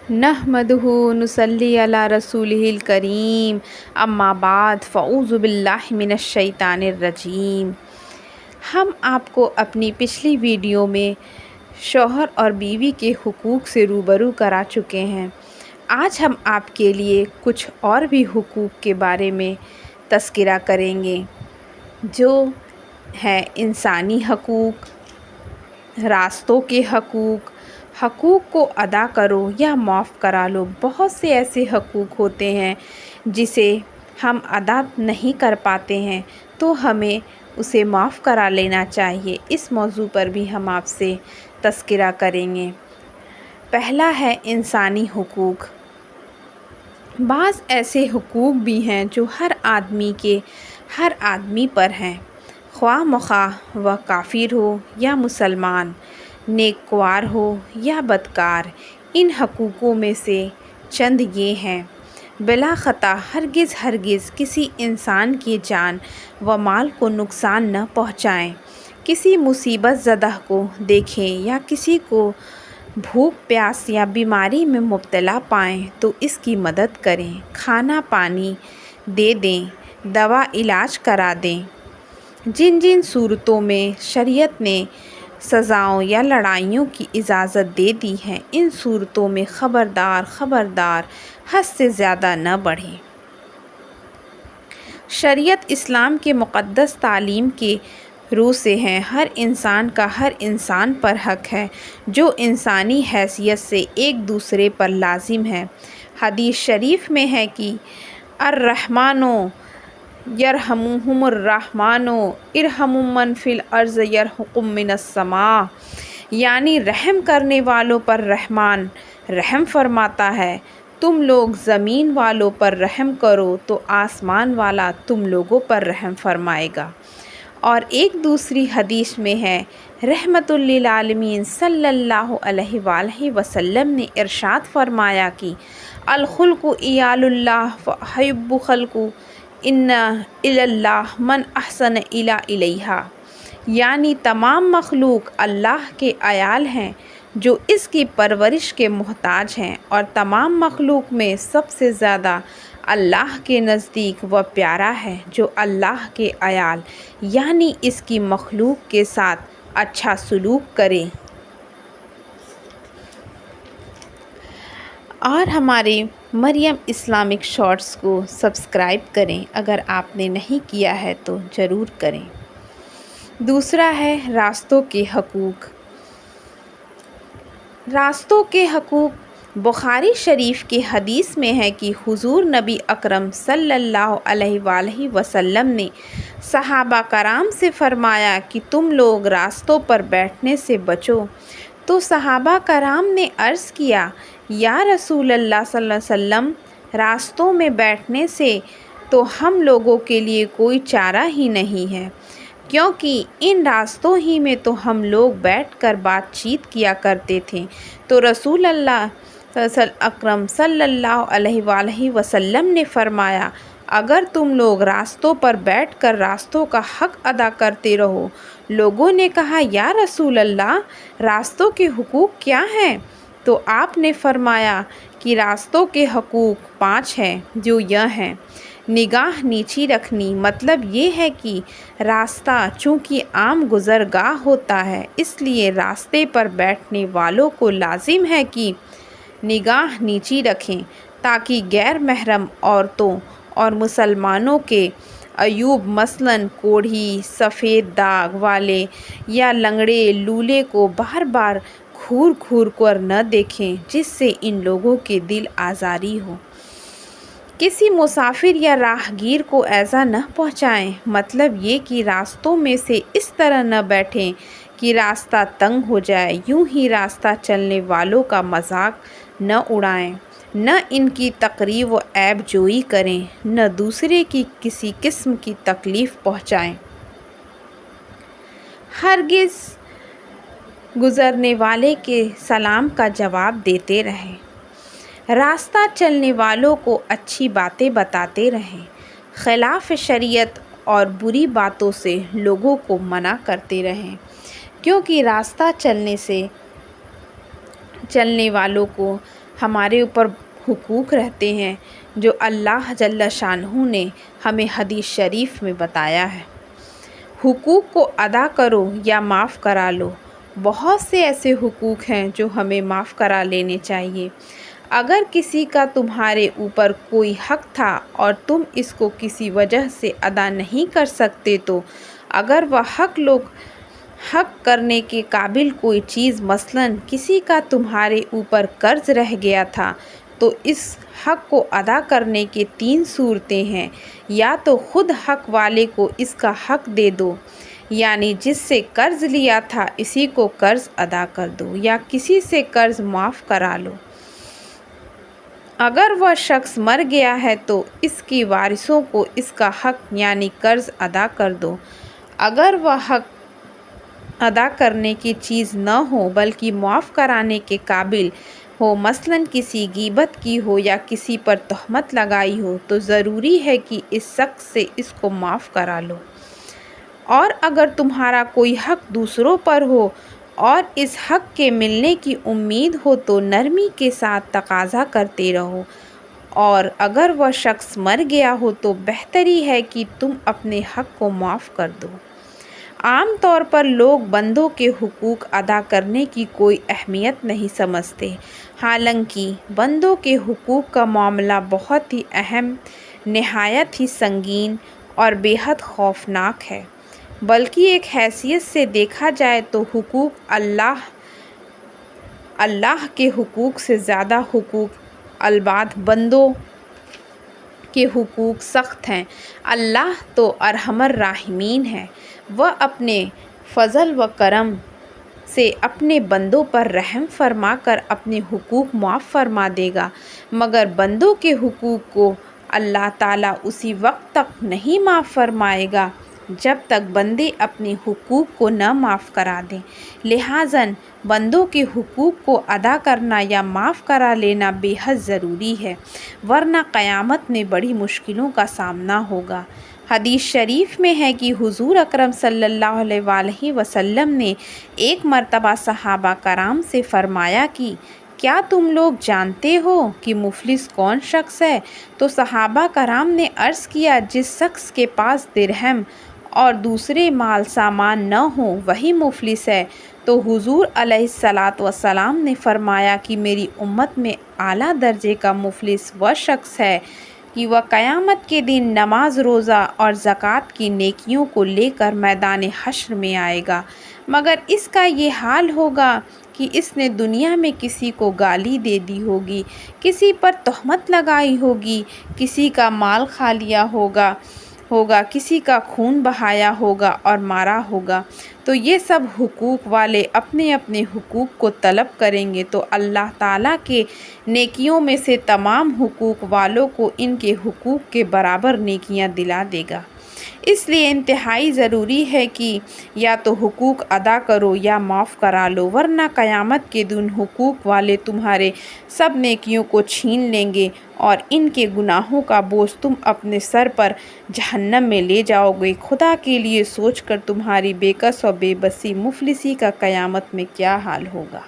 نحمدہ نصلی علی رسولہ الکریم اما بعد فاعوذ باللہ من الشیطان الرجیم۔ ہم آپ کو اپنی پچھلی ویڈیو میں شوہر اور بیوی کے حقوق سے روبرو کرا چکے ہیں۔ آج ہم آپ کے لیے کچھ اور بھی حقوق کے بارے میں تذکرہ کریں گے، جو ہیں انسانی حقوق، راستوں کے حقوق، حقوق کو ادا کرو یا معاف کرا لو۔ بہت سے ایسے حقوق ہوتے ہیں جسے ہم ادا نہیں کر پاتے ہیں تو ہمیں اسے معاف کرا لینا چاہیے۔ اس موضوع پر بھی ہم آپ سے تذکرہ کریں گے۔ پہلا ہے انسانی حقوق۔ بعض ایسے حقوق بھی ہیں جو ہر آدمی پر ہیں، خواہ مخواہ وہ کافر ہو یا مسلمان، نیکوکار ہو یا بدکار۔ ان حقوقوں میں سے چند یہ ہیں: بلا خطا ہرگز کسی انسان کی جان و مال کو نقصان نہ پہنچائیں۔ کسی مصیبت زدہ کو دیکھیں یا کسی کو بھوک پیاس یا بیماری میں مبتلا پائیں تو اس کی مدد کریں، کھانا پانی دے دیں، دوا علاج کرا دیں۔ جن صورتوں میں شریعت نے سزاؤں یا لڑائیوں کی اجازت دے دی ہے، ان صورتوں میں خبردار حد سے زیادہ نہ بڑھیں۔ شریعت اسلام کے مقدس تعلیم کے روح سے ہے۔ ہر انسان کا ہر انسان پر حق ہے جو انسانی حیثیت سے ایک دوسرے پر لازم ہے۔ حدیث شریف میں ہے کہ الرحمن یرحمہم الرحمن ارحموا من فی الارض یرحمکم من السماء، یعنی رحم کرنے والوں پر رحمان رحم فرماتا ہے۔ تم لوگ زمین والوں پر رحم کرو تو آسمان والا تم لوگوں پر رحم فرمائے گا۔ اور ایک دوسری حدیث میں ہے، رحمت للعالمین صلی اللہ علیہ وآلہ وسلم نے ارشاد فرمایا کہ الخلق عیال اللہ فحب خلق ان الی اللہ من احسن الیہا، یعنی تمام مخلوق اللہ کے عیال ہیں جو اس کی پرورش کے محتاج ہیں، اور تمام مخلوق میں سب سے زیادہ اللہ کے نزدیک وہ پیارا ہے جو اللہ کے عیال یعنی اس کی مخلوق کے ساتھ اچھا سلوک کرے۔ اور ہمارے مریم اسلامک شارٹس کو سبسکرائب کریں، اگر آپ نے نہیں کیا ہے تو ضرور کریں۔ دوسرا ہے راستوں کے حقوق۔ راستوں کے حقوق بخاری شریف کی حدیث میں ہے کہ حضور نبی اکرم صلی اللہ علیہ وآلہ وسلم نے صحابہ کرام سے فرمایا کہ تم لوگ راستوں پر بیٹھنے سے بچو۔ تو صحابہ کرام نے عرض کیا، یا رسول اللہ صلی اللہ علیہ وسلم، راستوں میں بیٹھنے سے تو ہم لوگوں کے لیے کوئی چارہ ہی نہیں ہے، کیونکہ ان راستوں ہی میں تو ہم لوگ بیٹھ کر بات چیت کیا کرتے تھے۔ تو رسول اللہ اکرم صلی اللہ علیہ وآلہ وسلم نے فرمایا، اگر تم لوگ راستوں پر بیٹھ کر راستوں کا حق ادا کرتے رہو۔ لوگوں نے کہا، یا رسول اللہ، راستوں کے حقوق کیا ہیں؟ تو آپ نے فرمایا کہ راستوں کے حقوق 5 ہیں، جو یہ ہیں: نگاہ نیچی رکھنی، مطلب یہ ہے کہ راستہ چونکہ عام گزرگاہ ہوتا ہے، اس لیے راستے پر بیٹھنے والوں کو لازم ہے کہ نگاہ نیچی رکھیں تاکہ غیر محرم عورتوں اور مسلمانوں کے عیوب مثلاً کوڑھی، سفید داغ والے یا لنگڑے لولے کو بار بار گھور کر نہ دیکھیں، جس سے ان لوگوں کے دل آزاری ہو۔ کسی مسافر یا راہگیر کو ایذا نہ پہنچائیں، مطلب یہ کہ راستوں میں سے اس طرح نہ بیٹھیں کہ راستہ تنگ ہو جائے۔ یوں ہی راستہ چلنے والوں کا مذاق نہ اڑائیں، نہ ان کی تقریب و عیب جوئی کریں، نہ دوسرے کی کسی قسم کی تکلیف پہنچائیں۔ ہرگز گزرنے والے کے سلام کا جواب دیتے رہیں۔ راستہ چلنے والوں کو اچھی باتیں بتاتے رہیں۔ خلاف شریعت اور بری باتوں سے لوگوں کو منع کرتے رہیں، کیونکہ راستہ چلنے والوں کو ہمارے اوپر حقوق رہتے ہیں جو اللہ جل شانہ نے ہمیں حدیث شریف میں بتایا ہے۔ حقوق کو ادا کرو یا معاف کرا لو۔ بہت سے ایسے حقوق ہیں جو ہمیں معاف کرا لینے چاہیے۔ اگر کسی کا تمہارے اوپر کوئی حق تھا اور تم اس کو کسی وجہ سے ادا نہیں کر سکتے تو اگر وہ حق کرنے کے قابل کوئی چیز، مثلاً کسی کا تمہارے اوپر قرض رہ گیا تھا، تو اس حق کو ادا کرنے کی 3 صورتیں ہیں۔ یا تو خود حق والے کو اس کا حق دے دو، یعنی جس سے قرض لیا تھا اسی کو قرض ادا کر دو، یا کسی سے قرض معاف کرا لو۔ اگر وہ شخص مر گیا ہے تو اس کی وارثوں کو اس کا حق یعنی قرض ادا کر دو۔ اگر وہ حق ادا کرنے کی چیز نہ ہو بلکہ معاف کرانے کے قابل ہو، مثلاً کسی غیبت کی ہو یا کسی پر تہمت لگائی ہو، تو ضروری ہے کہ اس شخص سے اس کو معاف کرا لو۔ اور اگر تمہارا کوئی حق دوسروں پر ہو اور اس حق کے ملنے کی امید ہو تو نرمی کے ساتھ تقاضا کرتے رہو، اور اگر وہ شخص مر گیا ہو تو بہتری ہے کہ تم اپنے حق کو معاف کر دو۔ عام طور پر لوگ بندوں کے حقوق ادا کرنے کی کوئی اہمیت نہیں سمجھتے، حالانکہ بندوں کے حقوق کا معاملہ بہت ہی اہم، نہایت ہی سنگین اور بے حد خوفناک ہے۔ بلکہ ایک حیثیت سے دیکھا جائے تو حقوق اللہ کے حقوق سے زیادہ حقوق العباد بندوں کے حقوق سخت ہیں۔ اللہ تو ارحم الراحمین ہے، وہ اپنے فضل و کرم سے اپنے بندوں پر رحم فرما کر اپنے حقوق معاف فرما دے گا، مگر بندوں کے حقوق کو اللہ تعالیٰ اسی وقت تک نہیں معاف فرمائے گا جب تک بندے اپنے حقوق کو نہ معاف کرا دیں۔ لہٰذا بندوں کے حقوق کو ادا کرنا یا معاف کرا لینا بے حد ضروری ہے، ورنہ قیامت میں بڑی مشکلوں کا سامنا ہوگا۔ حدیث شریف میں ہے کہ حضور اکرم صلی اللہ علیہ وآلہ وسلم نے ایک مرتبہ صحابہ کرام سے فرمایا کہ کیا تم لوگ جانتے ہو کہ مفلس کون شخص ہے؟ تو صحابہ کرام نے عرض کیا، جس شخص کے پاس درہم اور دوسرے مال سامان نہ ہوں وہی مفلس ہے۔ تو حضور علیہ الصلاۃ والسلام نے فرمایا کہ میری امت میں اعلیٰ درجے کا مفلس وہ شخص ہے کہ وہ قیامت کے دن نماز، روزہ اور زکوٰۃ کی نیکیوں کو لے کر میدان حشر میں آئے گا، مگر اس کا یہ حال ہوگا کہ اس نے دنیا میں کسی کو گالی دے دی ہوگی، کسی پر تہمت لگائی ہوگی، کسی کا مال کھا لیا ہوگا، کسی کا خون بہایا ہوگا اور مارا ہوگا۔ تو یہ سب حقوق والے اپنے اپنے حقوق کو طلب کریں گے تو اللہ تعالیٰ کے نیکیوں میں سے تمام حقوق والوں کو ان کے حقوق کے برابر نیکیاں دلا دے گا۔ اس لیے انتہائی ضروری ہے کہ یا تو حقوق ادا کرو یا معاف کرا لو، ورنہ قیامت کے دن حقوق والے تمہارے سب نیکیوں کو چھین لیں گے اور ان کے گناہوں کا بوجھ تم اپنے سر پر جہنم میں لے جاؤ گے۔ خدا کے لیے سوچ کر تمہاری بے کس و بے بسی مفلسی کا قیامت میں کیا حال ہوگا۔